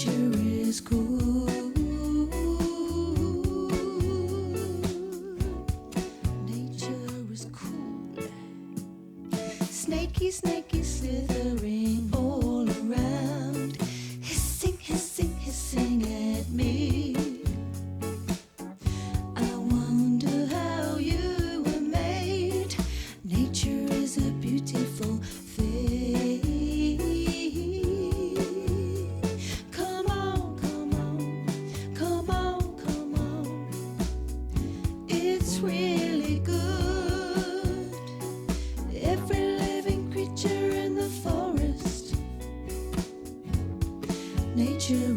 Nature is cool. Nature is cool. Snaky, snaky, slithering all around, hissing, hissing, hissing at me. I wonder how you were made. Nature is a beautiful thing. Come on, come on, come on, come on. It's really good. Every living creature in the forest. Nature